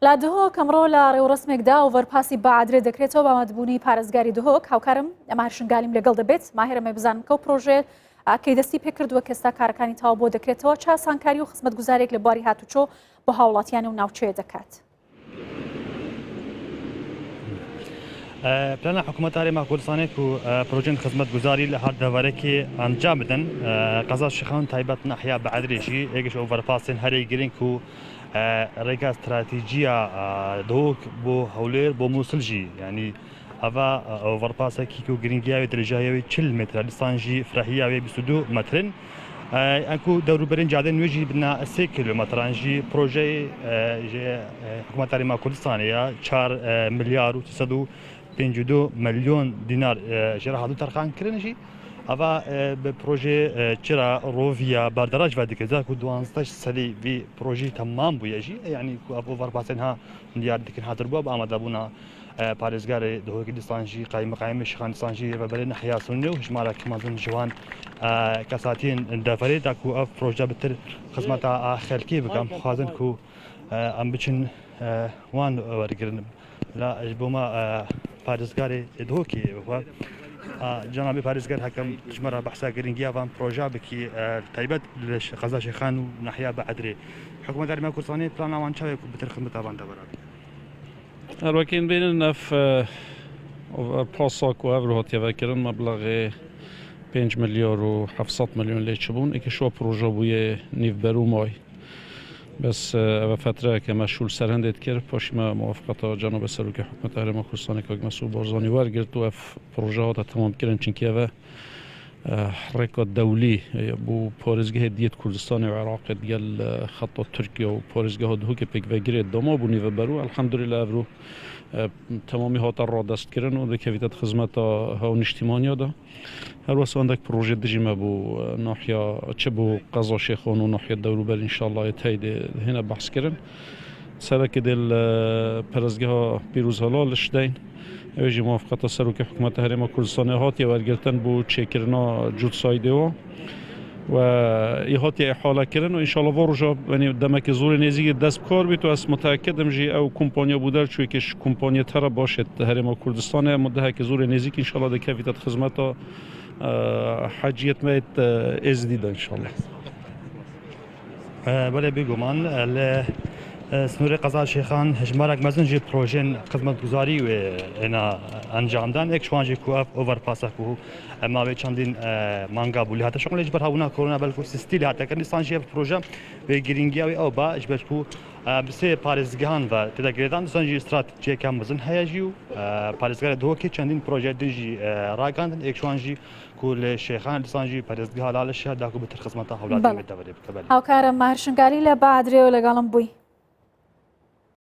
لا دهۆک ئەمڕۆ لە ڕێوڕسمێکدا ئۆڤەرپاسی بەعادرێ دەکرێتەوە بە مەدبوونی پارێزگاری دهۆک. هاوکارم ئەمە هەرشنگالیم لەگەڵ دەبێت. ماهێرەمە بزانم کە پرۆژێ کەی دەستی پێکردووە کە ئێستا کارەکانی تەواو بۆ دەکرێتەوە چا سانکاری و خزمەتگوزارێک لە بواری هاتوچۆ بۆ هاوڵاتیان و ناوچەیە دەکات. پلان حکومت هەرێما کوردستانی و پروژه خدمت گزاری لە هەر دەوارێکی ئەنجام بدەن. قەزا شیخان تایبەت ناحیا بەعادرێژی ئێگەش ئۆڤەرپاسێن هەرێ گرنگ و ڕێگا استراتیجیە دهۆک بۆ هەولێر بۆ مووسڵژی یعنی ئەڤە ئۆڤەرپاسێکی و گرنگیاوی درێژایەوەی 40 متر لیسانژی فرەهیاوێ 22 مترن ئەنکو دەوروبەرین جادە نوێژی بنا 3 کیلۆمەترانژی پرۆژەی حکومت هەرێما کوردستانەیە 4 ملیار و 352 ملیۆن دینار ژێرە هاتوو تەرخانکردنشی ئەڤە بە پرۆژێ چرا ڕۆڤیا باردەراج ڤادیکەزا و 12 سەلی وی پرۆژی تەمام بوویەژی یعنی ئۆڤەرپاسێن ها دیار دکن هاتر بووە بە ئامادەبوونا پارێزگارێ دهۆکی دیسانژی قایمەقایمە شیخان دیسانژی بەبەرێ نەحیاسونێ و ژمارە کەمازن جوان کەساتین دەفەرێت داکو ئەف پرۆژە بتر خزمەتە خەلکی بکەم خوازن و ئەم بچن وان وەرگرن لا بۆمە پارێزگارێ دهۆکی جنابی پارێزگار هەکەم ژمارە بەحسا گرنگیاوان پرۆژە بکی تایبەت لە قەزا شیخان و ناحیا بەعادرێ حکومەت هەرێما کوردستانی پلاناوان چاوێک بتر خزمەتاوان دەبەرات. الوكين بين نف باساك وافر هاتيا كرن مبلغ 5 مليار و 700 مليون ليتشبون اكي شو بروجا بويه نيف برو ماي بس فتره كمشغول سرهندت كر باش ما موافقه جناب سروك حكومت هرێما کوردستانی که مسئول بارزانی ورگرت و پروژه ها تمام کردن چونکه و حركات دولي بو بارزگاه دیت کوردستان و عراق دیل خط ترکیه و بارزگاه دهوک پیک و گرید دما بو نیو برو الحمدلله افرو تمامی هات را دست کردن و دکویت خدمت ها اجتماعی دا هر واسه اندک پروژه دجیمه بو ناحیه چه بو قضا شیخان و ناحیه دولو بر انشالله تایید هنا بحث کردن سرک دل پارێزگاه پیروز هلالش دین اوجی موافقت سروک حکومت هەرێما کوردستانی هاتی وەرگرتن بۆ چێکردنا جوت سایدەوە و هاتی احاله کردن و انشالله وڕۆژە دەمەکی زۆری نێزیکی دەست بکار بیت و ئەس متأکدم ژی ئەو کۆمپانیا بودەر چوێکیش کۆمپانیا تەرە باشێت هەرێما کوردستانە مدەهەکی زۆری نێزیک انشالله دەکەوێتە خزمەتە حەجیەتمەیت ئێزدیدا انشالله. بەڵێ بێگومان لە سنووری قەزا شیخان هژمارێک مەزن ژێ پرۆژێن خزمەتگوزاری و ئێنا ئەنجامدان ئێک شوانژی کوەف ئۆڤەرپاسەک و ماوەی چەندین مانگا بوو لە هاتە شغل لەجبەر هەبوونا کۆرونا بەلکو سیستی لە هاتەکردنی سانژی پرۆژە بێ گرنگیاوی ئەو با ژبەر و بسێ پارێزگەهان و تێدەگرێدان سانژی استراتیجیەکان مەزن هەیەژی و پارێزگارە دهۆکی چەندین پرۆژە دژی ڕاگەاندن ئێک شوانژی کو لە شێخان سانژی پارێزگەها لا لە شار داکو بتر خزمەتە هەوڵات دەبێت بکە. هاوکارم ماهرشنگالی لە بەعادرێ و لەگەڵم بووی.